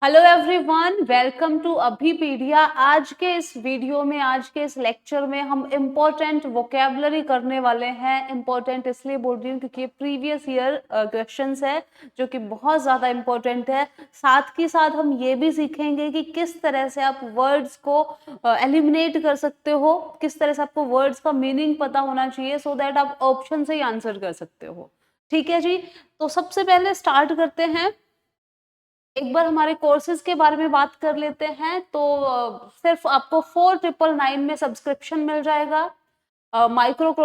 Hello everyone, welcome to Abhipedia. आज के इस वीडियो में, आज के इस लेक्चर में हम इम्पोर्टेंट वोकेबलरी करने वाले हैं। इम्पोर्टेंट इसलिए बोल रही हूँ क्योंकि ये प्रीवियस ईयर क्वेश्चंस है जो कि बहुत ज़्यादा इम्पोर्टेंट है। साथ ही साथ हम ये भी सीखेंगे कि किस तरह से आप वर्ड्स को एलिमिनेट कर सकते हो, किस तरह से आपको वर्ड्स का मीनिंग पता होना चाहिए सो दैट आप ऑप्शन से ही आंसर कर सकते हो। ठीक है जी, तो सबसे पहले स्टार्ट करते हैं। एक बार हमारे कोर्सेज के बारे में बात कर लेते हैं तो सिर्फ आपको 4999 में सब्सक्रिप्शन मिल जाएगा। माइक्रो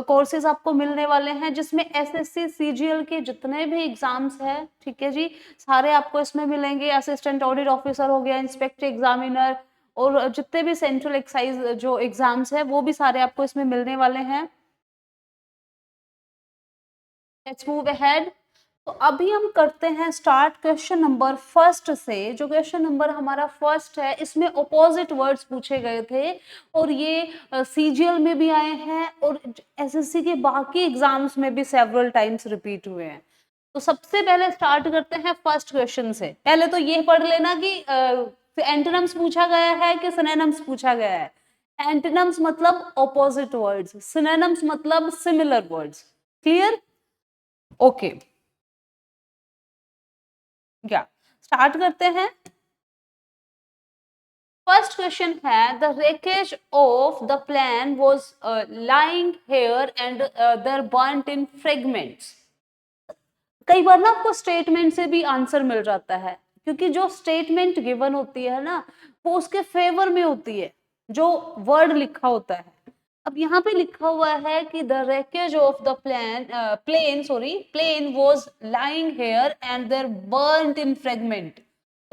कोर्सेज आपको मिलने वाले हैं जिसमें एसएससी सीजीएल के जितने भी एग्जाम्स हैं, ठीक है जी, सारे आपको इसमें मिलेंगे। असिस्टेंट ऑडिट ऑफिसर हो गया, इंस्पेक्टर एग्जामिनर और जितने भी सेंट्रल एक्साइज जो एग्जाम्स है वो भी सारे आपको इसमें मिलने वाले हैं। Let's move ahead. तो अभी हम करते हैं स्टार्ट क्वेश्चन नंबर फर्स्ट से। जो क्वेश्चन नंबर हमारा फर्स्ट है इसमें अपोजिट वर्ड्स पूछे गए थे और ये सीजीएल में भी आए हैं और एसएससी के बाकी एग्जाम्स में भी सेवरल टाइम्स रिपीट हुए हैं। तो सबसे पहले स्टार्ट करते हैं फर्स्ट क्वेश्चन से। पहले तो ये पढ़ लेना कि एंटोनिम्स पूछा गया है कि सिनोनिम्स पूछा गया है। एंटोनिम्स मतलब ऑपोजिट वर्ड्स, सिनोनिम्स मतलब सिमिलर वर्ड्स। क्लियर? ओके, क्या स्टार्ट करते हैं। फर्स्ट क्वेश्चन है the wreckage of the plane was lying here and they're burnt in fragments। कई बार ना आपको स्टेटमेंट से भी आंसर मिल जाता है क्योंकि जो स्टेटमेंट गिवन होती है ना वो उसके फेवर में होती है जो वर्ड लिखा होता है। अब यहाँ पे लिखा हुआ है कि the wreckage of the plane was lying here and they're burnt in fragment।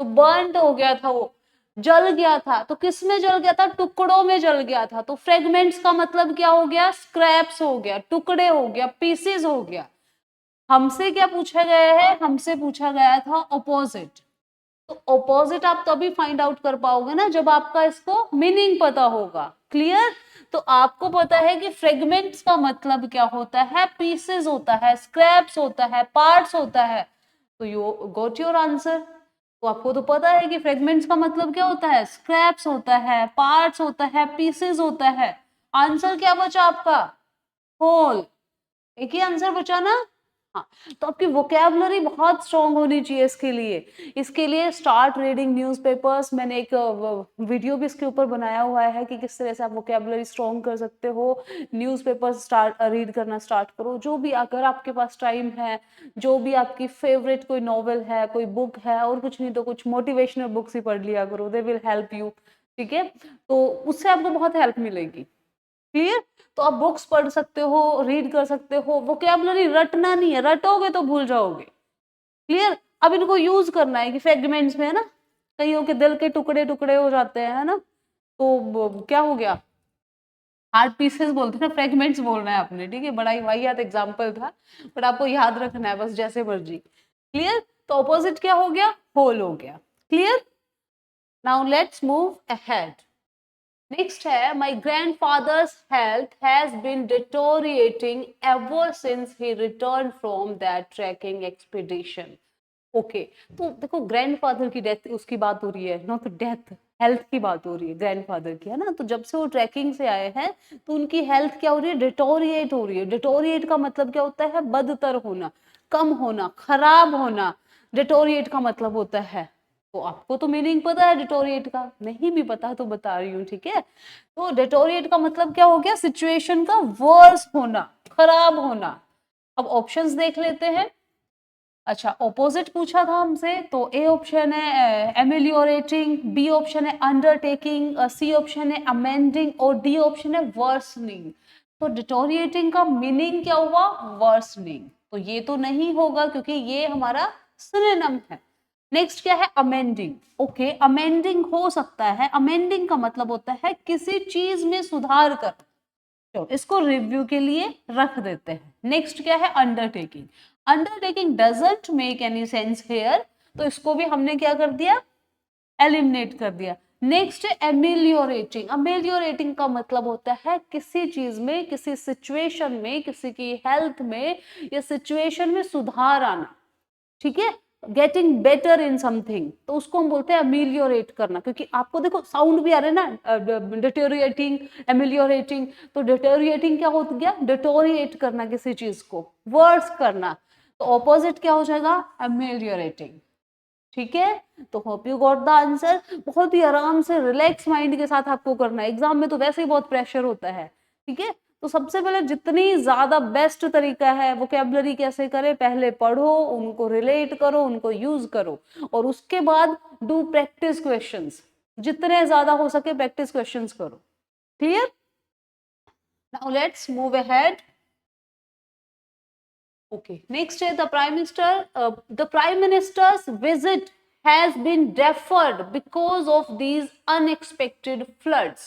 तो बर्न्ट हो गया था, वो जल गया था। तो किस में जल गया था? टुकड़ों में जल गया था। तो फ्रेगमेंट्स का मतलब क्या हो गया? स्क्रैप्स हो गया, टुकड़े हो गया, पीसेस हो गया। हमसे क्या पूछा गया है? हमसे पूछा गया था ऑपोजिट। तो ऑपोजिट आप तभी फाइंड आउट कर पाओगे ना जब आपका इसको मीनिंग पता होगा। क्लियर? तो आपको पता है कि फ्रेगमेंट्स का मतलब क्या होता है? पीसेस होता है, स्क्रैप्स होता है, पार्ट्स होता है। तो यू गॉट योर आंसर। तो आपको तो पता है कि फ्रेगमेंट्स का मतलब क्या होता है? स्क्रैप्स होता है, पार्ट्स होता है, पीसेस होता है। आंसर क्या बचा आपका? होल। एक ही आंसर बचा ना? हाँ, तो आपकी वोकेबलरी बहुत स्ट्रांग होनी चाहिए इसके लिए स्टार्ट रीडिंग न्यूज़पेपर्स। मैंने एक वीडियो भी इसके ऊपर बनाया हुआ है कि किस तरह से आप वोकेबलरी स्ट्रांग कर सकते हो। न्यूज़पेपर्स स्टार्ट रीड करना स्टार्ट करो। जो भी अगर आपके पास टाइम है, जो भी आपकी फेवरेट कोई नॉवेल है, कोई बुक है, और कुछ नहीं तो कुछ मोटिवेशनल बुक्स ही पढ़ लिया करो, दे विल हेल्प यू। ठीक है, तो उससे आपको बहुत हेल्प मिलेगी। क्लियर? तो आप बुक्स पढ़ सकते हो, रीड कर सकते हो। वोकैबुलरी रटना नहीं है, रटोगे तो भूल जाओगे। क्लियर? अब इनको यूज करना है कि फ्रेगमेंट्स में है ना, कईयों के दिल के टुकड़े टुकड़े हो जाते हैं, है ना, तो क्या हो गया? हार्ट पीसेस बोलते हैं ना, फ्रेगमेंट्स बोलना है आपने। ठीक है, बड़ा ही वाहियात एग्जाम्पल था बट आपको याद रखना है बस, जैसे मर्जी। क्लियर? तो ऑपोजिट क्या हो गया? होल हो गया। Clear? Now let's move ahead. Next है my grandfather's health has been deteriorating ever since he return from that trekking expedition. Okay, तो देखो ग्रैंडफादर की डेथ उसकी बात हो रही है ना, तो डेथ हेल्थ की बात हो रही है ग्रैंडफादर की, है ना। तो जब से वो ट्रैकिंग से आए हैं तो उनकी हेल्थ क्या हो रही है? डिटोरिएट हो रही है। डिटोरिएट का मतलब क्या होता है? बदतर होना, कम होना, खराब होना। डिटोरिएट का मतलब होता है, तो आपको तो मीनिंग पता है डिटोरिएट का, नहीं भी पता तो बता रही हूँ। ठीक है, तो डिटोरिएट का मतलब क्या हो गया? सिचुएशन का वर्स होना, खराब होना। अब ऑप्शंस देख लेते हैं। अच्छा, ऑपोजिट पूछा था हमसे, तो ए ऑप्शन है एमेलियोरेटिंग, बी ऑप्शन है अंडरटेकिंग, सी ऑप्शन है अमेंडिंग और डी ऑप्शन है वर्सनिंग। तो डिटोरिएटिंग का मीनिंग क्या हुआ? वर्सनिंग। तो ये तो नहीं होगा क्योंकि ये हमारा सिनोनिम है। नेक्स्ट क्या है? अमेंडिंग। ओके, अमेंडिंग हो सकता है। अमेंडिंग का मतलब होता है किसी चीज में सुधार कर। तो इसको रिव्यू के लिए रख देते हैं। नेक्स्ट क्या है? Undertaking. Undertaking doesn't make any sense here, तो इसको भी हमने क्या कर दिया? एलिमिनेट कर दिया। नेक्स्ट है एमेलियोरेटिंग। एमेलियोरेटिंग का मतलब होता है किसी चीज में, किसी सिचुएशन में, किसी की हेल्थ में या सिचुएशन में सुधार आना। ठीक है, गेटिंग बेटर इन समथिंग, तो उसको हम बोलते हैं अमेलियोरेट करना, क्योंकि आपको देखो साउंड भी आ रहे हैं ना, डिटोरिएटिंग, अमेलियोरेटिंग, तो डिटोरिएटिंग क्या हो गया, डिटोरिएट करना किसी चीज को, वर्स करना, तो ऑपोजिट क्या हो जाएगा, अमेलियोरेटिंग। ठीक है, तो hope you got the answer. बहुत ही आराम से रिलैक्स माइंड के साथ आपको करना है, एग्जाम में तो वैसे ही बहुत प्रेशर होता है। ठीक है, तो सबसे पहले जितनी ज्यादा बेस्ट तरीका है वोकैबुलरी कैसे करें, पहले पढ़ो, उनको रिलेट करो, उनको यूज करो, और उसके बाद डू प्रैक्टिस क्वेश्चंस, जितने ज्यादा हो सके प्रैक्टिस क्वेश्चंस करो। Clear? Now let's move ahead. Okay. Next is the Prime Minister's visit has been deferred because of these unexpected floods.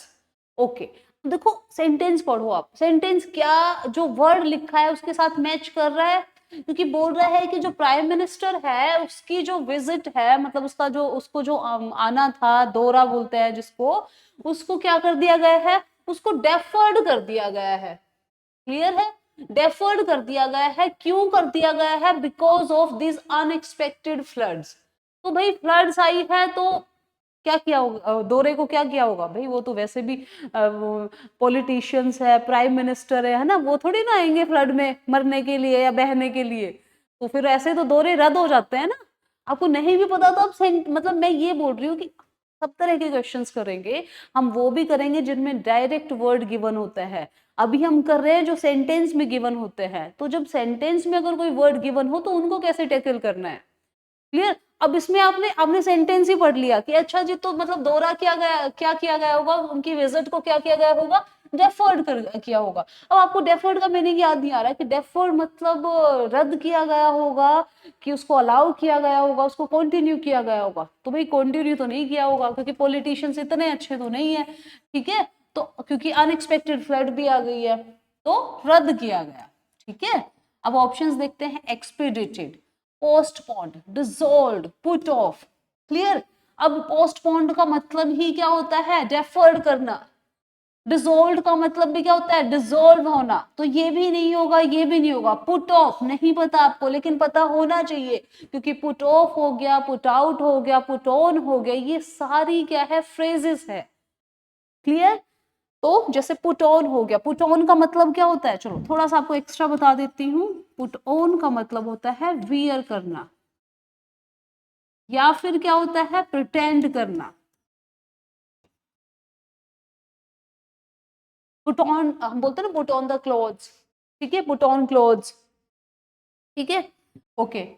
Okay. देखो सेंटेंस पढ़ो आप, सेंटेंस क्या जो वर्ड लिखा है उसके साथ मैच कर रहा है, क्योंकि बोल रहा है कि जो प्राइम मिनिस्टर है उसकी जो विजिट है, मतलब उसका जो उसको जो आना था, दौरा बोलते हैं जिसको, उसको क्या कर दिया गया है, उसको डेफर्ड कर दिया गया है। क्लियर है? डेफर्ड कर दिया गया है। क्यों कर दिया गया है? Because of this unexpected floods. तो भाई फ्लड्स आई है तो क्या किया होगा, दौरे को क्या किया होगा भाई, वो तो वैसे भी पॉलिटिशियंस है, प्राइम मिनिस्टर है ना, वो थोड़ी ना आएंगे फ्लड में मरने के लिए या बहने के लिए, तो फिर ऐसे तो दौरे रद्द हो जाते हैं ना। आपको नहीं भी पता तो आप मतलब मैं ये बोल रही हूँ कि सब तरह के क्वेश्चंस करेंगे, हम वो भी करेंगे जिनमें डायरेक्ट वर्ड गिवन होता है। अभी हम कर रहे हैं जो सेंटेंस में गिवन होते हैं, तो जब सेंटेंस में अगर कोई वर्ड गिवन हो तो उनको कैसे टैकल करना है। क्लियर? अब इसमें आपने आपने सेंटेंस ही पढ़ लिया कि अच्छा जी, तो मतलब दौरा किया गया, क्या किया गया होगा, उनकी विजिट को क्या किया गया होगा, डेफर्ड कर किया होगा। अब आपको डेफर्ड का मीनिंग याद नहीं आ रहा है कि डेफर्ड मतलब रद्द किया गया होगा, कि उसको अलाउ किया गया होगा, उसको कंटिन्यू किया गया होगा, तो भाई कंटिन्यू तो नहीं किया होगा क्योंकि पॉलिटिशियंस इतने अच्छे तो नहीं है। ठीक है, तो क्योंकि अनएक्सपेक्टेड फ्लड भी आ गई है तो रद्द किया गया। ठीक है, अब ऑप्शंस देखते हैं। एक्सपीडिटेड, postponed, dissolved, put off. Clear? अब पोस्टपोन्ड का मतलब ही क्या होता है, डेफर्ड करना। डिसॉल्व्ड का मतलब भी क्या होता है, डिसॉल्व होना। तो ये भी नहीं होगा, ये भी नहीं होगा। पुट ऑफ नहीं पता आपको, लेकिन पता होना चाहिए, क्योंकि पुट ऑफ हो गया, पुट आउट हो गया, पुट ऑन हो गया, ये सारी क्या है, फ्रेजेस है। क्लियर? तो जैसे पुट ऑन हो गया, पुट ऑन का मतलब क्या होता है, चलो थोड़ा सा आपको एक्स्ट्रा बता देती हूँ। पुट ऑन का मतलब होता है वियर करना, या फिर क्या होता है, प्रिटेंड करना। पुट ऑन हम बोलते हैं ना, पुट ऑन द क्लोथ्स। ठीक है, पुट ऑन क्लोथ्स। ठीक है, ओके।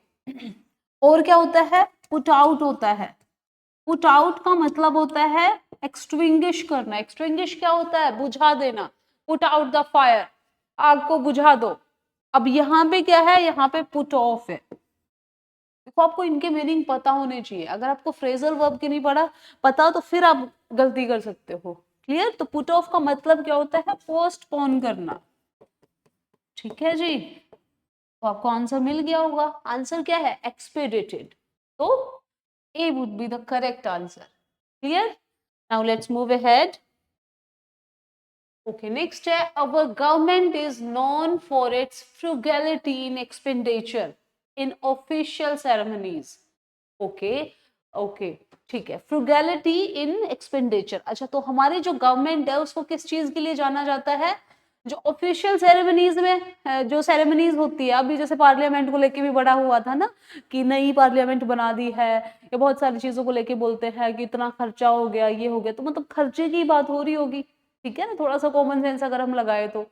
और क्या होता है, पुट आउट होता है। पुट आउट का मतलब होता है एक्सटिंग्विश करना। एक्सटिंग्विश क्या होता है, बुझा देना। पुट आउट द फायर, आग को बुझा दो। अब यहाँ पे क्या है, यहाँ पे पुट ऑफ है। देखो आपको इनके मीनिंग पता होने चाहिए, अगर आपको फ्रेजल वर्ब की नहीं पता तो फिर आप गलती कर सकते हो। क्लियर? तो पुट ऑफ का मतलब क्या होता है, पोस्टपोन करना। ठीक है जी, तो आपको आंसर मिल गया होगा। आंसर क्या है, एक्सपेडिटेड। तो A would be the correct answer. Clear? Now let's move ahead. Okay, next है, our government is known for its frugality in expenditure in official ceremonies. Okay, okay, ठीक है, फ्रूगैलिटी इन एक्सपेंडिचर। अच्छा, तो हमारी जो गवर्नमेंट है उसको किस चीज के लिए जाना जाता है, जो ऑफिशियल सेरेमनीज में जो सेरेमनीज होती है, अभी जैसे पार्लियामेंट को लेके भी बड़ा हुआ था ना, कि नई पार्लियामेंट बना दी है, या बहुत सारी चीजों को लेके बोलते हैं कि इतना खर्चा हो गया, ये हो गया, तो मतलब खर्चे की बात हो रही होगी। ठीक है ना, थोड़ा सा कॉमन सेंस अगर हम लगाए तो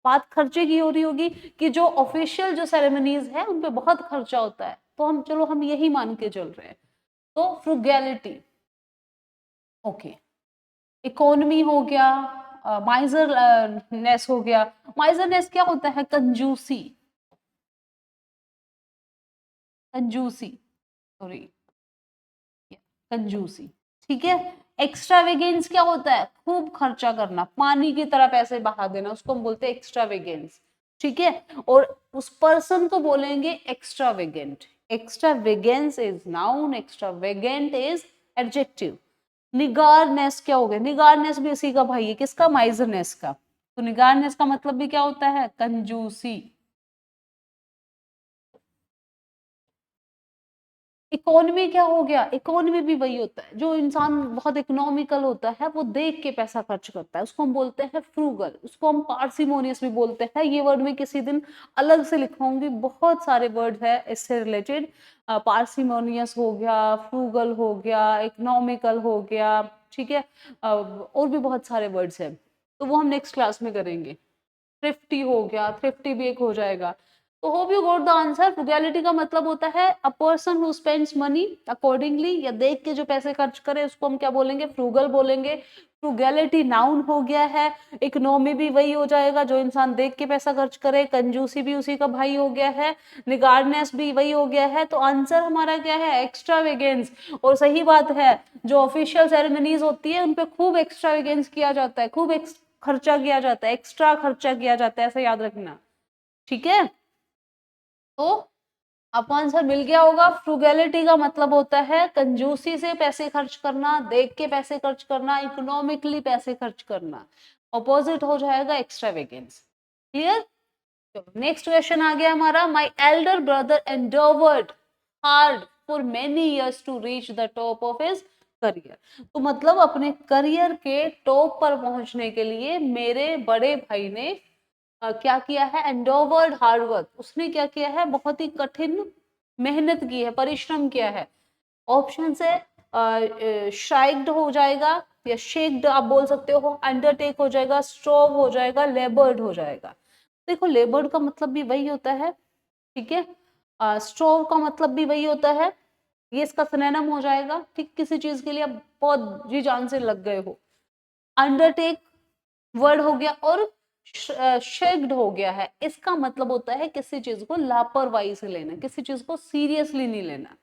बात खर्चे की हो रही होगी, कि जो ऑफिशियल जो सेरेमनीज है उनपे बहुत खर्चा होता है, तो हम चलो हम यही मान के चल रहे हैं। तो फ्रूगैलिटी, ओके। इकोनॉमी हो गया, माइजरनेस हो गया। माइजरनेस क्या होता है, कंजूसी, कंजूसी, सॉरी, कंजूसी। ठीक है, एक्स्ट्रावेगेंस क्या होता है, खूब खर्चा करना, पानी की तरह पैसे बहा देना, उसको हम बोलते हैं एक्स्ट्रावेगेंस। ठीक है, और उस पर्सन को बोलेंगे extravagant. Extravagance is noun, extravagant is adjective. निगारनेस क्या हो गया, निगारनेस भी इसी का भाई है, किसका, माइजरनेस का। तो निगारनेस का मतलब भी क्या होता है, कंजूसी। इकोनॉमी क्या हो गया, इकोनॉमी भी वही होता है, जो इंसान बहुत इकोनॉमिकल होता है वो देख के पैसा खर्च करता है, उसको हम बोलते हैं फ्रूगल, उसको हम पार्सिमोनियस भी बोलते हैं। ये वर्ड में किसी दिन अलग से लिखवाऊंगी, बहुत सारे वर्ड है इससे रिलेटेड। पार्सिमोनियस हो गया, फ्रूगल हो गया, इकोनॉमिकल हो गया, ठीक है। और भी बहुत सारे वर्ड्स हैं, तो वो हम नेक्स्ट क्लास में करेंगे। थ्रिफ्टी हो गया, थ्रिफ्टी भी एक हो जाएगा। तो hope you got the answer. Frugality का मतलब होता है a person who spends money accordingly, या देख के जो पैसे खर्च करे उसको हम क्या बोलेंगे, फ्रूगल बोलेंगे। फ्रुगैलिटी नाउन हो गया है। इकोनॉमी भी वही हो जाएगा, जो इंसान देख के पैसा खर्च करे। कंजूसी भी उसी का भाई हो गया है। निगार्डनेस भी वही हो गया है। तो आंसर हमारा क्या है, एक्स्ट्रावेगेंस। और सही बात है, जो ऑफिशियल सेरेमनीज होती है उन पे खूब एक्स्ट्रावेगेंस किया जाता है, खूब खर्चा किया जाता है, एक्स्ट्रा खर्चा किया जाता है, ऐसा याद रखना, ठीक है। तो आपको आंसर मिल गया होगा। फ्रुगैलिटी का मतलब होता है कंजूसी से पैसे खर्च करना, देख के पैसे खर्च करना, इकोनॉमिकली पैसे खर्च करना। ऑपोजिट हो जाएगा एक्स्ट्रावेगेंस। क्लियर। नेक्स्ट क्वेश्चन आ गया हमारा। My elder brother endeavoured hard for many years to reach the top of his career. तो मतलब अपने करियर के टॉप पर पहुंचने के लिए मेरे बड़े भाई ने क्या किया है, एंडोवर्ड हार्ड वर्क, उसने क्या किया है, बहुत ही कठिन मेहनत की है, परिश्रम किया है। ऑप्शन से शाइक्ड हो जाएगा, या शेक्ड आप बोल सकते हो, अंडरटेक हो जाएगा, स्ट्रोव हो जाएगा, लेबर्ड हो जाएगा। देखो लेबर्ड का मतलब भी वही होता है, ठीक है। स्ट्रोव का मतलब भी वही होता है, ये इसका सिनोनिम हो जाएगा, ठीक। किसी चीज के लिए आप बहुत जी जान से लग गए हो। अंडरटेक वर्ड हो गया, और शेक्ड हो गया है, इसका मतलब होता है किसी चीज को लापरवाही से लेना, किसी चीज को सीरियसली नहीं लेना,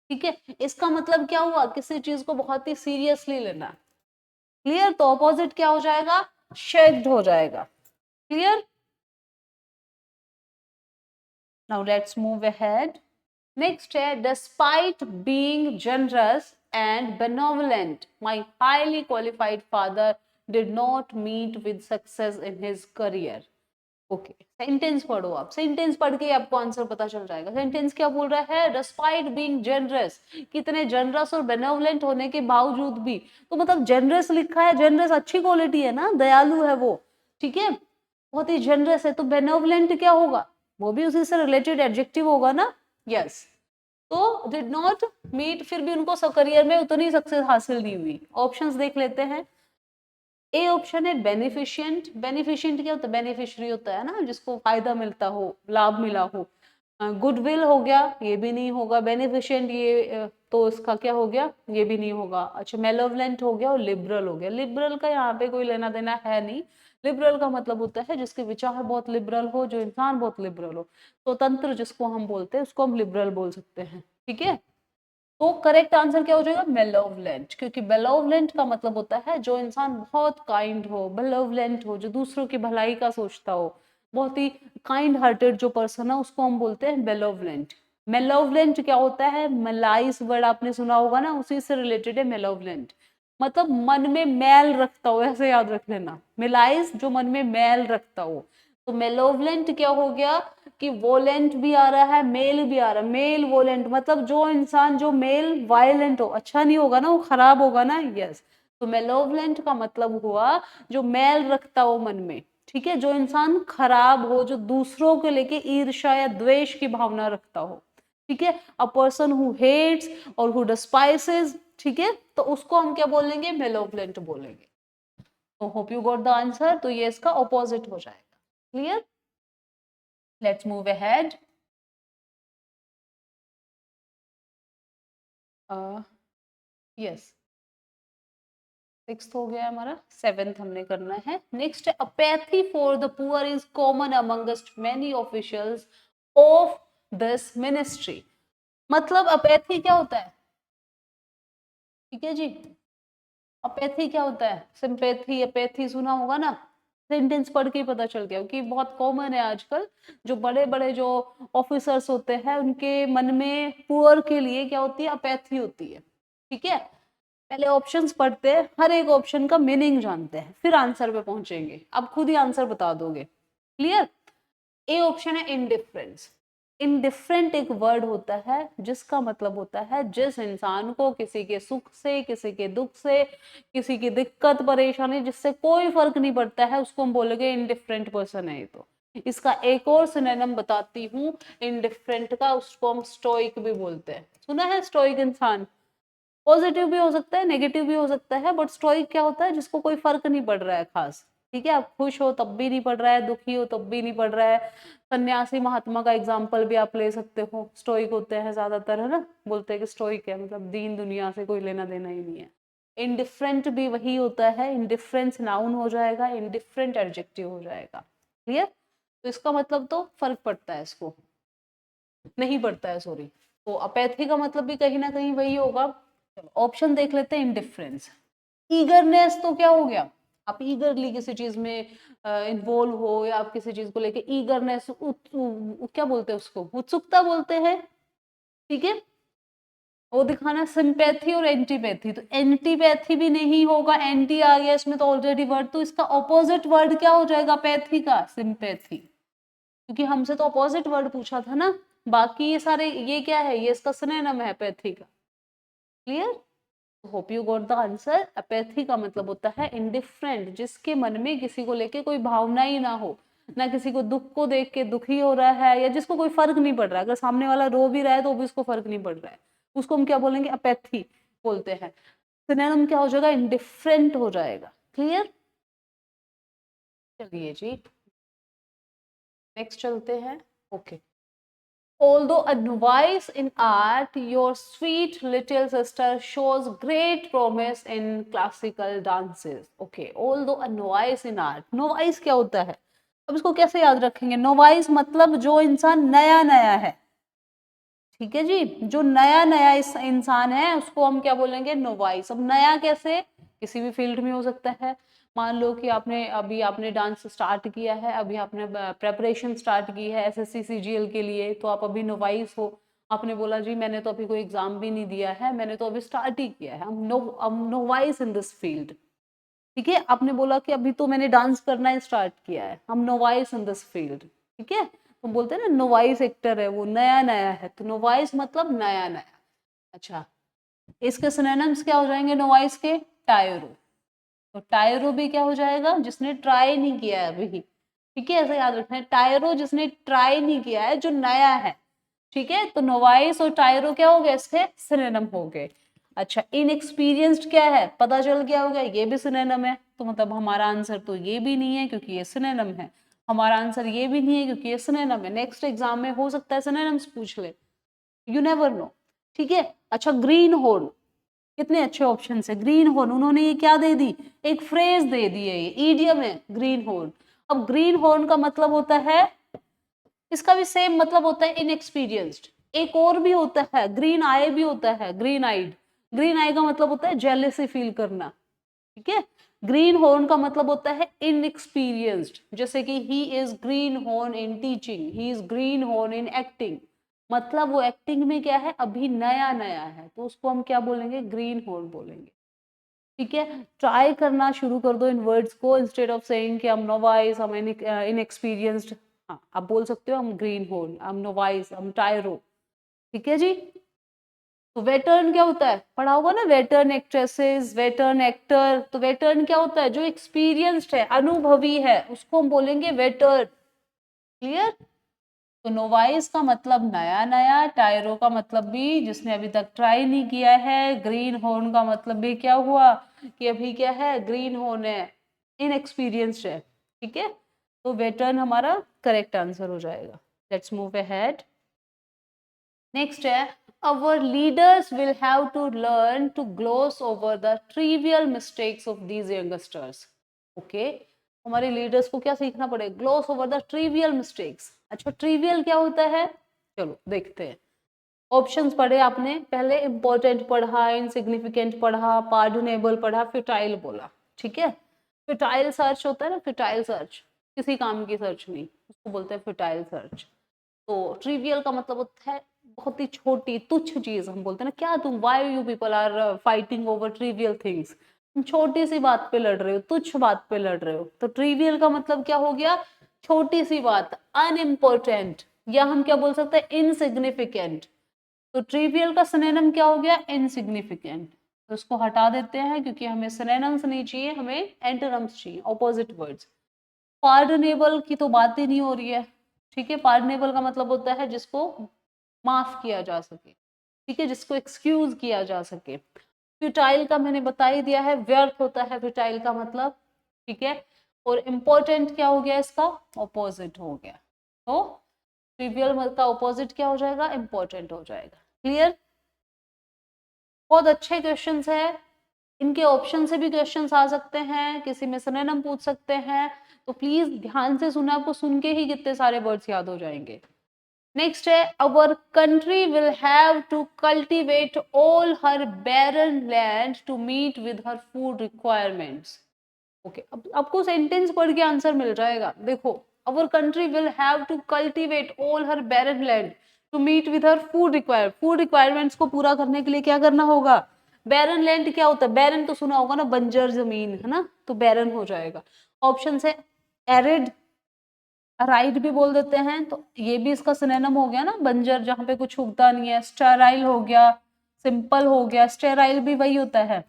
ठीक है। इसका मतलब क्या हुआ, किसी चीज को बहुत ही सीरियसली लेना। क्लियर। तो ऑपोजिट क्या हो जाएगा, शेक्ड हो जाएगा। Clear. Now let's move ahead. Next है, despite being generous and benevolent, my highly qualified father did not meet with success in his career. Okay, sentence पढ़ो आप, सेंटेंस पढ़ के आपको आंसर पता चल जाएगा। सेंटेंस क्या बोल रहा है, डिस्पाइट बीइंग जनरस, कितने जनरस और बेनेवलेंट होने के बावजूद भी। तो मतलब जनरस लिखा है, जनरस अच्छी क्वालिटी है ना, दयालु है वो, ठीक है, बहुत ही जनरस है। तो बेनेवलेंट क्या होगा, वो भी उसी से रिलेटेड एडजेक्टिव होगा ना, यस। तो डिड नॉट मीट, फिर भी उनको करियर में उतनी सक्सेस हासिल नहीं हुई। ऑप्शंस देख लेते हैं। ए ऑप्शन है बेनिफिशिएंट। बेनिफिशिएंट क्या होता है, बेनिफिशियरी होता है ना, जिसको फायदा मिलता हो, लाभ मिला हो। गुडविल हो गया, ये भी नहीं होगा। बेनिफिशिएंट ये तो इसका क्या हो गया, ये भी नहीं होगा। अच्छा, मेलोवलेंट हो गया, और लिबरल हो गया। लिबरल का यहाँ पे कोई लेना देना है नहीं। लिबरल का मतलब होता है जिसके विचार बहुत लिबरल हो, जो इंसान बहुत लिबरल हो। स्वतंत्र जिसको हम बोलते हैं उसको हम लिबरल बोल सकते हैं, ठीक है। तो करेक्ट आंसर क्या हो जाएगा, बेलोवलेंट, क्योंकि बेलोवलेंट का मतलब होता है जो इंसान बहुत काइंड हो, बेलोवलेंट हो, जो दूसरों की भलाई का सोचता हो, बहुत ही काइंड हार्टेड जो पर्सन है उसको हम बोलते हैं बेलोवलेंट। मेलोवलेंट क्या होता है, मलाइस वर्ड आपने सुना होगा ना, उसी से रिलेटेड है मेलोवलेंट। मतलब मन में मैल रखता हो, ऐसे याद रख लेना, मिलाइस जो मन में मैल रखता हो। तो मेलोवलेंट क्या हो गया कि वोलेंट भी आ रहा है, मेल भी आ रहा है। मेल वोलेंट मतलब जो इंसान, जो मेल वायलेंट हो, अच्छा नहीं होगा ना, वो खराब होगा ना, यस। तो मेलोवलेंट का मतलब हुआ जो मैल रखता हो मन में, ठीक है, जो इंसान खराब हो, जो दूसरों के लेके ईर्ष्या या द्वेष की भावना रखता हो, ठीक है। अ पर्सन हु हेट्स और हु डिस्पाइसेस, ठीक है, तो उसको हम क्या बोलेंगे, मेलोवलेंट बोलेंगे। तो hope you got the answer. तो ये इसका ऑपोजिट हो जाएगा। Clear. Let's move ahead. Yes, sixth हो गया हमारा, सेवेंथ हमने करना है। नेक्स्ट है, apathy for the poor is common amongst many officials of this ministry. मतलब अपैथी क्या होता है, ठीक है जी। अपैथी क्या होता है, सिंपैथी, अपैथी सुना होगा ना। सेंटेंस पढ़ के ही पता चल गया, क्योंकि बहुत कॉमन है आजकल। जो बड़े बड़े जो ऑफिसर्स होते हैं उनके मन में पुअर के लिए क्या होती है, अपैथी होती है, ठीक है। पहले ऑप्शंस पढ़ते हैं, हर एक ऑप्शन का मीनिंग जानते हैं, फिर आंसर पे पहुंचेंगे। अब खुद ही आंसर बता दोगे। क्लियर। ए ऑप्शन है इनडिफरेंस। इनडिफरेंट एक वर्ड होता है जिसका मतलब होता है जिस इंसान को किसी के सुख से, किसी के दुख से, किसी की दिक्कत परेशानी जिससे कोई फर्क नहीं पड़ता है, उसको हम बोलेंगे इनडिफरेंट पर्सन है। तो इसका एक और सिनोनिम बताती हूँ इनडिफरेंट का, उसको हम स्टोइक भी बोलते हैं। सुना है स्टोइक इंसान? पॉजिटिव भी हो सकता है, नेगेटिव भी हो सकता है, बट स्टोइक क्या होता है? जिसको कोई फर्क नहीं पड़ रहा है खास। ठीक है, आप खुश हो तब भी नहीं पड़ रहा है, दुखी हो तब भी नहीं पड़ रहा है। सन्यासी महात्मा का एग्जाम्पल भी आप ले सकते हो, स्टोइक होते हैं ज्यादातर, है ना, बोलते हैं कि स्टोइक है मतलब दीन दुनिया से कोई लेना देना ही नहीं है। इनडिफरेंट भी वही होता है, इनडिफरेंस नाउन हो जाएगा, इनडिफरेंट एडजेक्टिव हो जाएगा। क्लियर? तो इसका मतलब तो फर्क पड़ता है, इसको नहीं पड़ता है, सॉरी। तो अपैथी का मतलब भी कहीं ना कहीं वही होगा। चलो ऑप्शन देख लेते हैं। इंडिफरेंस, ईगरनेस तो क्या हो गया? आप ईगरली किसी चीज में इन्वॉल्व हो, या आप किसी चीज को लेके ईगरनेस, क्या बोलते हैं उसको? उत्सुकता बोलते हैं। ठीक है, वो दिखाना। सिंपैथी और एंटीपैथी, तो एंटीपैथी भी नहीं होगा, एंटी आ गया इसमें तो ऑलरेडी वर्ड, तो इसका ऑपोजिट वर्ड क्या हो जाएगा पैथी का? सिंपैथी, क्योंकि हमसे तो ऑपोजिट वर्ड पूछा था ना। बाकी ये सारे, ये क्या है? ये इसका सिनोनिम है पैथी का। Clear? Hope you got the answer. Apathy का मतलब होता है इनडिफरेंट, जिसके मन में किसी को लेके कोई भावना ही ना हो, ना किसी को दुख को देख के दुखी हो रहा है, या जिसको कोई फर्क नहीं पड़ रहा है। अगर सामने वाला रो भी रहा है तो भी उसको फर्क नहीं पड़ रहा है, उसको हम क्या बोलेंगे? अपैथी बोलते हैं। सिनोनिम क्या हो जाएगा? इनडिफरेंट हो जाएगा। क्लियर? चलिए जी, नेक्स्ट चलते हैं। Okay. Although a novice in art, your sweet little sister shows great promise in classical dances. Okay, although a novice in art, novice क्या होता है? अब इसको कैसे याद रखेंगे? novice मतलब जो इंसान नया नया है। ठीक है जी, जो नया नया इस इंसान है उसको हम क्या बोलेंगे? नोवाइस। अब नया कैसे? किसी भी फील्ड में हो सकता है। मान लो कि आपने डांस स्टार्ट किया है, अभी आपने प्रेपरेशन स्टार्ट की है एसएससी सीजीएल के लिए, तो आप अभी नोवाइस हो। आपने बोला जी मैंने तो अभी कोई एग्जाम भी नहीं दिया है, मैंने तो अभी स्टार्ट ही किया है, I'm novice in this field. ठीक है, आपने बोला कि अभी तो मैंने डांस करना स्टार्ट किया है, हम नोवाइस इन दिस फील्ड। ठीक है, तो बोलते हैं ना नोवाइस एक्टर है, वो नया नया है, तो नोवाइस मतलब नया नया। अच्छा, इसके सिनोनिम्स क्या हो जाएंगे नोवाइस के? टायरो। तो टायरो भी क्या हो जाएगा? जिसने ट्राई नहीं किया है अभी। ठीक है, ऐसा याद रखना है, टायरो जिसने ट्राई नहीं किया है, जो नया है। ठीक है, तो नोवाइस और टायरो क्या हो गए? इसके सिनोनिम हो गए। अच्छा, इनएक्सपीरियंस्ड क्या है? पता चल गया होगा, ये भी सिनोनिम है। तो मतलब हमारा आंसर तो ये भी नहीं है क्योंकि ये सिनोनिम है, हमारा आंसर ये भी नहीं है क्योंकि ये सिनोनिम है। नेक्स्ट एग्जाम में हो सकता है सिनोनिम्स पूछ ले, यू नेवर नो। ठीक है। अच्छा, ग्रीन हॉर्न, कितने अच्छे ऑप्शन है। ग्रीन हॉर्न, उन्होंने ये क्या दे दी? एक फ्रेज दे दी है, ये ईडियम है ग्रीन हॉर्न। अब ग्रीन हॉर्न का मतलब होता है, इसका भी सेम मतलब होता है इनएक्सपीरियंस्ड। एक और भी होता है ग्रीन आई भी होता है, ग्रीन आईड। ग्रीन आई का मतलब होता है जेलेसी फील करना। ठीक है, ग्रीन हॉर्न का मतलब होता है इनएक्सपीरियंस्ड, जैसे कि he is green horn in teaching, he is green horn in acting. मतलब वो एक्टिंग में क्या है? अभी नया नया है, तो उसको हम क्या बोलेंगे? ग्रीन हॉर्न बोलेंगे। ठीक है, ट्राई करना शुरू कर दो इन वर्ड्स को, इंस्टेड ऑफ सेइंग कि हम नोवाइस, हम इनएक्सपीरियंस्ड। हाँ, आप बोल सकते हो हम ग्रीन हॉर्न, हम नोवाइस, हम टायरो। ठीक है जी। तो वेटर्न क्या होता है? पढ़ा होगा ना, वेटर्न एक्ट्रेसेस, वेटर्न एक्टर। तो वेटर्न क्या होता है? जो एक्सपीरियंस्ड है, अनुभवी है, उसको हम बोलेंगे वेटर्न। क्लियर? तो नोवाइस का मतलब नया नया, टायरो का मतलब भी जिसने अभी तक ट्राई नहीं किया है, ग्रीन हॉर्न का मतलब भी क्या हुआ कि अभी क्या है? ग्रीन हॉर्न है, इनएक्सपीरियंस्ड है। ठीक है, तो वेटर्न हमारा करेक्ट आंसर हो जाएगा। Let's move ahead. नेक्स्ट है, our leaders will have to learn to gloss over the trivial mistakes of these youngsters. Okay, हमारे लीडर्स को क्या सीखना पड़ेगा? Gloss over the trivial mistakes. अच्छा, ट्रिवियल क्या होता है? चलो देखते हैं। ऑप्शंस पढ़े आपने पहले, इंपॉर्टेंट पढ़ा, इनसिग्निफिकेंट पढ़ा, पार्डनेबल पढ़ा, फिटाइल बोला। ठीक है, फिटाइल सर्च होता है ना, फिटाइल सर्च, किसी काम की सर्च नहीं, उसको बोलते हैं फिटाइल सर्च। तो ट्रिवियल का मतलब होता है बहुत ही छोटी तुच्छ चीज। हम बोलते हैं ना, क्या तुम, why you people are fighting over trivial things, तुम छोटी सी बात पे लड़ रहे हो, तुच्छ बात पे लड़ रहे हो। तो ट्रिवियल का मतलब क्या हो गया? छोटी सी बात, अनइम्पोर्टेंट, या हम क्या बोल सकते हैं, इनसिग्निफिकेंट। तो ट्रिवियल का सिनोनिम क्या हो गया, इनसिग्निफिकेंट। तो इसको हटा देते हैं क्योंकि हमें सिनोनिम्स नहीं चाहिए, हमें एंटोनिम्स चाहिए, ऑपोजिट वर्ड्स। पार्डनेबल की तो बात ही नहीं हो रही है, ठीक है। पार्डनेबल का मतलब होता है जिसको माफ किया जा सके, ठीक है, जिसको एक्सक्यूज किया जा सके। फ्यूटाइल का मैंने बता ही दिया है, व्यर्थ होता है फ्यूटाइल का मतलब, ठीक है। और इम्पोर्टेंट क्या हो गया, इसका ऑपोजिट हो गया। तो ट्रिवियल का ऑपोजिट क्या हो जाएगा, इम्पोर्टेंट हो जाएगा। क्लियर? बहुत अच्छे क्वेश्चंस है, इनके ऑप्शन से भी क्वेश्चंस आ सकते हैं, किसी में सिनोनिम पूछ सकते हैं, तो प्लीज ध्यान से सुना, आपको सुन के ही कितने सारे वर्ड्स याद हो जाएंगे। नेक्स्ट है, our country will have to cultivate all her barren land to meet with her food requirements. Okay, अब आपको सेंटेंस पढ़ के आंसर मिल जाएगा। देखो, our country will have to cultivate all her barren land to meet with her food requirements को पूरा करने के लिए क्या करना होगा। बैरन लैंड क्या होता है, बैरन तो सुना होगा ना, बंजर जमीन है ना, तो बैरन हो जाएगा। ऑप्शन है एरिड, राइट भी बोल देते हैं, तो ये भी इसका सिनोनिम हो गया ना, बंजर जहां पे कुछ उगता नहीं है। स्टेराइल हो गया, सिंपल हो गया, स्टेराइल भी वही होता है,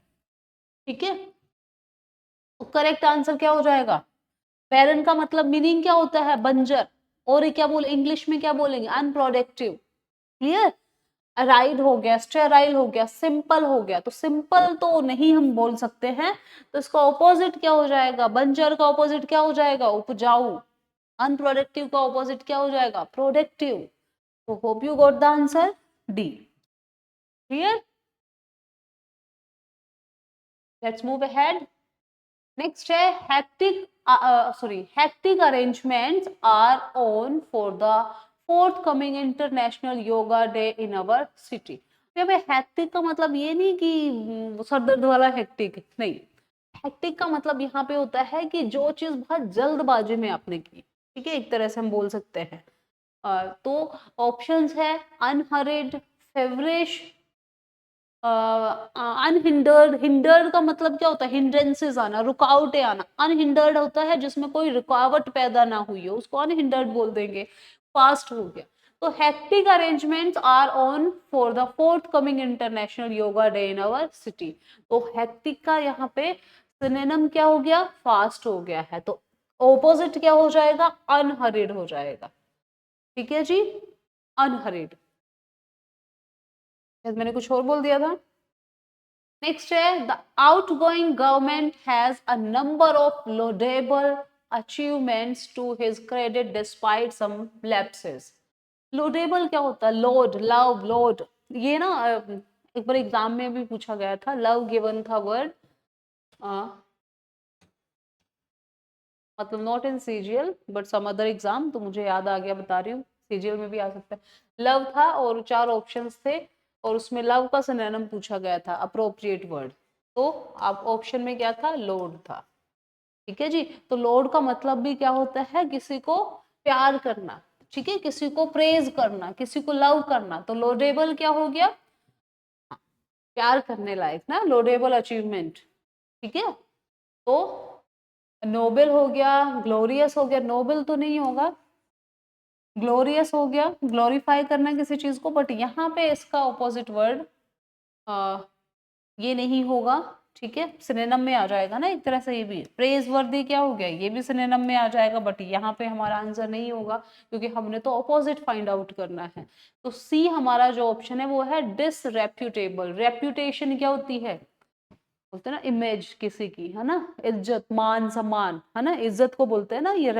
ठीक है। तो करेक्ट आंसर क्या हो जाएगा, बैरन का मतलब मीनिंग क्या होता है, बंजर, और ये क्या बोल, इंग्लिश में क्या बोलेंगे, अनप्रोडक्टिव। क्लियर? अराइड हो गया, स्टेराइल हो गया, सिंपल हो गया। तो सिंपल तो नहीं हम बोल सकते हैं, तो इसका ऑपोजिट क्या हो जाएगा, बंजर का ऑपोजिट क्या हो जाएगा, उपजाऊ। अनप्रोडक्टिव का ऑपोजिट क्या हो जाएगा, प्रोडक्टिव। तो hope you got the answer D. Clear? Let's move ahead. Next है hectic arrangements are on for the forthcoming international yoga day in our city। यहाँ पे हेक्टिक का मतलब ये नहीं कि सर दर्द वाला हेक्टिक नहीं, हेक्टिक का मतलब यहाँ पे होता है कि जो चीज बहुत जल्दबाजी में आपने की, ठीक है, एक तरह से हम बोल सकते हैं। तो ऑप्शंस है अनहरिड, फेवरिश, अनहिंडर्ड। हिंडर्ड का मतलब क्या होता है, हिंड्रेंसेस आना, रुकावटें आना। अनहिंडर्ड होता है जिसमें कोई रुकावट पैदा ना हुई हो, उसको अनहिंडर्ड बोल देंगे। फास्ट हो गया। तो hectic arrangements are on for the forthcoming International Yoga Day in our city. तो हेक्टिक का यहाँ पे सिनोनिम क्या हो गया, फास्ट हो गया है। तो ऑपोजिट क्या हो जाएगा, अनहरिड हो जाएगा। ठीक है जी, अनहरिड। मैंने कुछ और बोल दिया था। नेक्स्ट है, the outgoing government has a number of laudable achievements to his credit despite some lapses. Laudable क्या होता है, लोड, लव, लोड। ये ना एक बार एग्जाम में भी पूछा गया था, लव गिवन था वर्ड, मतलब not in CGL but some other exam, तो मुझे याद आ गया, बता रही हूँ, सीजीएल में भी आ सकता है। लव था और 4 ऑप्शंस थे, और उसमें लव का सिनोनिम पूछा गया था, अप्रोप्रिएट वर्ड। तो आप ऑप्शन में क्या था, लोड था। ठीक है जी। तो लोड का मतलब भी क्या होता है, किसी को प्यार करना, ठीक है, किसी को प्रेज करना, किसी को लव करना। तो लोडेबल क्या हो गया, प्यार करने लायक ना, लोडेबल अचीवमेंट। ठीक है। तो नोबल हो गया, ग्लोरियस हो गया, नोबल तो नहीं होगा, ग्लोरियस हो गया, ग्लोरीफाई करना किसी चीज को, बट यहाँ पे इसका ऑपोजिट वर्ड ये नहीं होगा। ठीक है, सिनोनिम में आ जाएगा ना एक तरह से। ये भी प्रेज वर्दी क्या हो गया, ये भी सिनोनिम में आ जाएगा, बट यहाँ पे हमारा आंसर नहीं होगा क्योंकि हमने तो ऑपोजिट फाइंड आउट करना है। तो सी हमारा जो ऑप्शन है वो है डिसरेप्यूटेबल। रेप्यूटेशन क्या होती है, बोलते हैं ना इमेज किसी की, है ना, इज्जत, मान, सम्मान, है ना, इज्जत को बोलते हैं ना, ये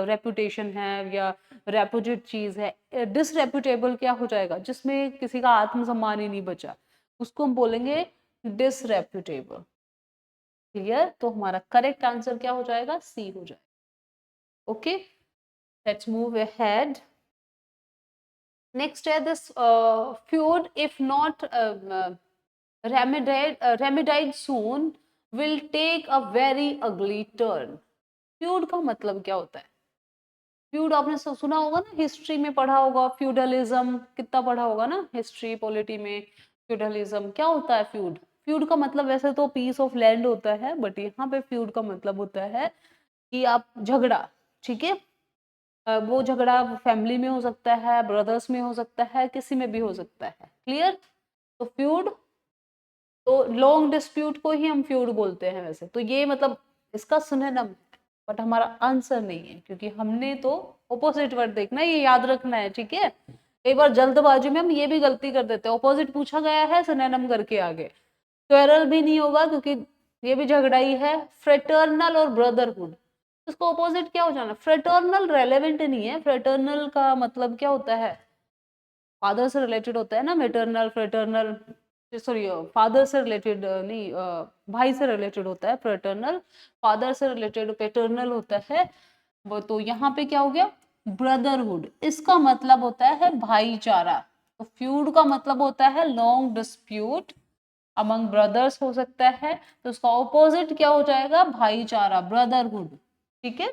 रेपुटेशन है या रेपुटेड चीज है। डिसरेप्यूटेबल क्या हो जाएगा, जिसमें किसी का आत्मसम्मान ही नहीं बचा, उसको हम बोलेंगे डिसरेप्यूटेबल। क्लियर? तो हमारा करेक्ट आंसर क्या हो जाएगा, सी हो जाएगा। Okay, let's move ahead. Next है this feud if not remedied soon will take a very ugly turn। Feud का मतलब क्या होता है, फ्यूड आपने सुना होगा ना, हिस्ट्री में पढ़ा होगा, फ्यूडलिज्म कितना पढ़ा होगा ना, हिस्ट्री पॉलिटी में। फ्यूडलिज्म क्या होता है, फ्यूड, फ्यूड का मतलब वैसे तो पीस ऑफ लैंड होता है, बट यहाँ पे फ्यूड का मतलब होता है कि आप झगड़ा, ठीक है, वो झगड़ा फैमिली में हो सकता है, ब्रदर्स में हो सकता है, किसी में भी हो सकता है। क्लियर? तो फ्यूड, तो लॉन्ग डिस्प्यूट को ही हम फ्यूड बोलते हैं वैसे तो। ये मतलब इसका सिनोनिम है, बट हमारा आंसर नहीं है, क्योंकि हमने तो ऑपोजिट वर्ड देखना है, ये याद रखना है, ठीक है। कई बार जल्दबाजी में हम ये भी गलती कर देते हैं, ऑपोजिट पूछा गया है सिनोनिम करके आगे। क्वेरल भी नहीं होगा, क्योंकि ये भी झगड़ा ही है। फ्रेटर्नल और ब्रदरहुड, इसको ऑपोजिट क्या हो जाना? फ्रेटर्नल रेलेवेंट नहीं है। फ्रेटर्नल का मतलब क्या होता है? फादर से रिलेटेड होता है ना, मेटर्नल, फ्रेटर्नल, सॉरी फादर से रिलेटेड नहीं, भाई से रिलेटेड होता है फ्रेटर्नल। फादर से रिलेटेड पेटर्नल होता है वो। तो यहाँ पे क्या हो गया? ब्रदरहुड, इसका मतलब होता है भाईचारा। तो फ्यूड का मतलब होता है लॉन्ग डिस्प्यूट अमंग ब्रदर्स हो सकता है, तो उसका ऑपोजिट क्या हो जाएगा? भाईचारा, ब्रदरहुड। ठीक है,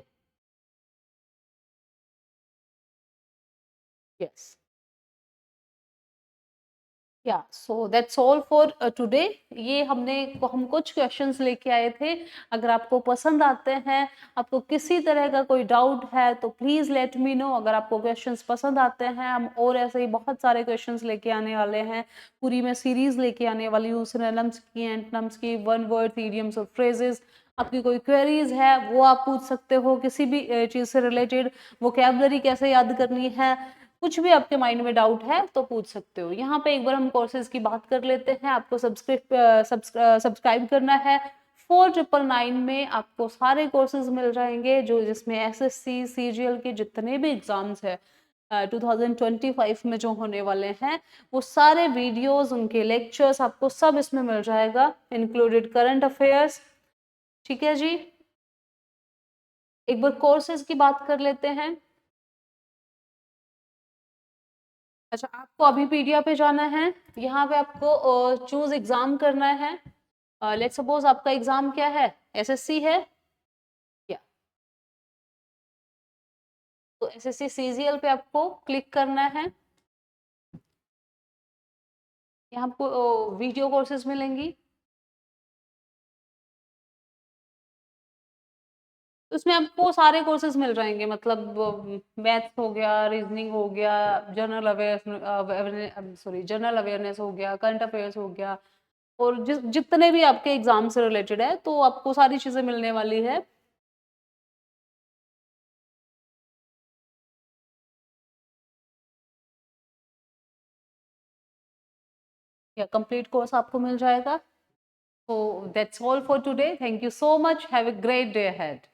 यस। या so that's all for today. ये हम कुछ क्वेश्चंस लेके आए थे। अगर आपको पसंद आते हैं, आपको किसी तरह का कोई डाउट है तो प्लीज लेट मी नो। अगर आपको क्वेश्चंस पसंद आते हैं, हम और ऐसे ही बहुत सारे क्वेश्चंस लेके आने वाले हैं। पूरी मैं सीरीज लेके आने वाली हूँ सिनोनिम्स की, एंटोनिम्स की, वन वर्ड इडियम्स और फ्रेजेस। आपकी कोई क्वेरीज है वो आप पूछ सकते हो, किसी भी चीज से रिलेटेड। वोकैबुलरी कैसे याद करनी है, कुछ भी आपके माइंड में डाउट है तो पूछ सकते हो। यहाँ पे एक बार हम कोर्सेज की बात कर लेते हैं। आपको सब्सक्राइब करना है। 4999 में आपको सारे कोर्सेज मिल जाएंगे, जो जिसमें एसएससी सीजीएल के जितने भी एग्जाम्स है 2025 में जो होने वाले हैं, वो सारे वीडियोस, उनके लेक्चर्स आपको सब इसमें मिल जाएगा, इंक्लूडेड करंट अफेयर्स। ठीक है जी, एक बार कोर्सेज की बात कर लेते हैं। अच्छा, आपको अभी पीडिया पे जाना है। यहाँ पे आपको चूज एग्जाम करना है। लेट्स सपोज आपका एग्जाम क्या है? एसएससी है क्या? तो एसएससी सीजीएल पे आपको क्लिक करना है। यहाँ आपको वीडियो कोर्सेज मिलेंगी। तो उसमें आपको सारे कोर्सेज मिल जाएंगे, मतलब मैथ्स हो गया, रीजनिंग हो गया, general awareness, sorry general awareness हो गया, करंट अफेयर्स हो गया, और जितने भी आपके एग्जाम से रिलेटेड है, तो आपको सारी चीजें मिलने वाली है। या कंप्लीट कोर्स आपको मिल जाएगा। So that's all for today. Thank you so much. Have a great day ahead.